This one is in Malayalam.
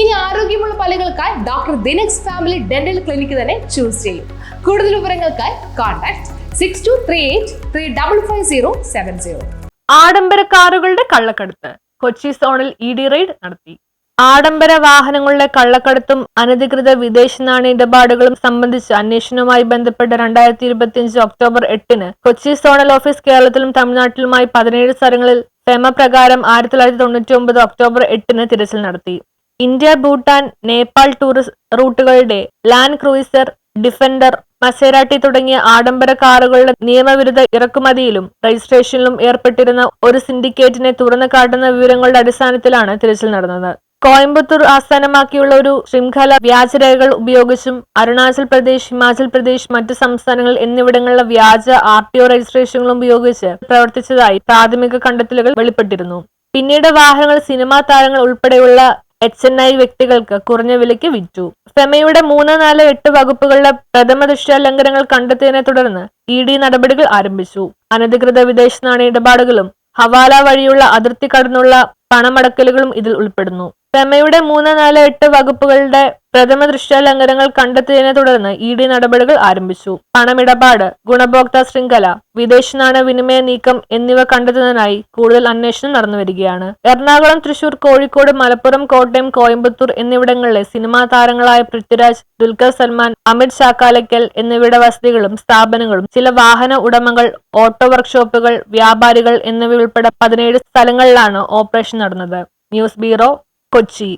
ഇനി ആരോഗ്യമുള്ള പല്ലുകൾക്കായി ഡോക്ടർ ദിനക്സ് ഫാമിലി ഡെന്റൽ ക്ലിനിക്ക് തന്നെ ചൂസ് ചെയ്യും. കൂടുതൽ വിവരങ്ങൾക്കായി കോൺടാക്ട് 6238355070. ആഡംബര കാറുകളുടെ കള്ളക്കടത്ത്. കൊച്ചി സോണിൽ ED റെയ്ഡ് നടത്തി. ആഡംബര വാഹനങ്ങളുടെ കള്ളക്കടത്തും അനധികൃത വിദേശ നാണയ ഇടപാടുകളും സംബന്ധിച്ച് അന്വേഷണവുമായി ബന്ധപ്പെട്ട് 2025 ഒക്ടോബർ 8 കൊച്ചി സോണൽ ഓഫീസ് കേരളത്തിലും തമിഴ്നാട്ടിലുമായി 17 സ്ഥലങ്ങളിൽ ക്രമപ്രകാരം 1999 ഒക്ടോബർ 8 തിരച്ചിൽ നടത്തി. ഇന്ത്യ, ഭൂട്ടാൻ, നേപ്പാൾ ടൂറിസ്റ്റ് റൂട്ടുകളുടെ ലാൻഡ് ക്രൂയിസർ, ഡിഫൻഡർ, മസേരാട്ടി തുടങ്ങിയ ആഡംബര കാറുകളുടെ നിയമവിരുദ്ധ ഇറക്കുമതിയിലും രജിസ്ട്രേഷനിലും ഏർപ്പെട്ടിരുന്ന ഒരു സിൻഡിക്കേറ്റിനെ തുറന്നു കാട്ടുന്ന വിവരങ്ങളുടെ അടിസ്ഥാനത്തിലാണ് തിരച്ചിൽ നടന്നത്. കോയമ്പത്തൂർ ആസ്ഥാനമാക്കിയുള്ള ഒരു ശൃംഖല വ്യാജരേഖകൾ ഉപയോഗിച്ചും അരുണാചൽ പ്രദേശ്, ഹിമാചൽ പ്രദേശ്, മറ്റു സംസ്ഥാനങ്ങൾ എന്നിവിടങ്ങളിലെ വ്യാജ RTO രജിസ്ട്രേഷനുകളും ഉപയോഗിച്ച് പ്രവർത്തിച്ചതായി പ്രാഥമിക കണ്ടെത്തലുകൾ വെളിപ്പെട്ടിരുന്നു. പിന്നീട് വാഹനങ്ങൾ സിനിമാ താരങ്ങൾ ഉൾപ്പെടെയുള്ള HNI വ്യക്തികൾക്ക് കുറഞ്ഞ വിലയ്ക്ക് വിറ്റു. ഫെമയുടെ 3, 4, 8 വകുപ്പുകളുടെ പ്രഥമ ദൃഷ്ട്യാ ലംഘനങ്ങൾ കണ്ടെത്തിയതിനെ തുടർന്ന് ED നടപടികൾ ആരംഭിച്ചു. അനധികൃത വിദേശ നാണയ ഇടപാടുകളും ഹവാല വഴിയുള്ള അതിർത്തി കടന്നുള്ള പണമടക്കലുകളും ഇതിൽ ഉൾപ്പെടുന്നു. ഫെമയുടെ 3, 4, 8 വകുപ്പുകളുടെ പ്രഥമ ദൃഷ്ട്യാ ലംഘനങ്ങൾ കണ്ടെത്തിയതിനെ തുടർന്ന് ED നടപടികൾ ആരംഭിച്ചു. പണമിടപാട്, ഗുണഭോക്തൃ ശൃംഖല, വിദേശ നാണയ വിനിമയ നീക്കം എന്നിവ കണ്ടെത്തുന്നതിനായി കൂടുതൽ അന്വേഷണം നടന്നുവരികയാണ്. എറണാകുളം, തൃശൂർ, കോഴിക്കോട്, മലപ്പുറം, കോട്ടയം, കോയമ്പത്തൂർ എന്നിവിടങ്ങളിലെ സിനിമാ താരങ്ങളായ പൃഥ്വിരാജ്, ദുൽഖർ സൽമാൻ, അമിത് ചാക്കാലക്കൽ എന്നിവയുടെ വസതികളും സ്ഥാപനങ്ങളും, ചില വാഹന ഉടമകൾ, ഓട്ടോ വർക്ക്ഷോപ്പുകൾ, വ്യാപാരികൾ എന്നിവയുൾപ്പെടെ 17 സ്ഥലങ്ങളിലാണ് ഓപ്പറേഷൻ നടന്നത്. News bureau, Kochi.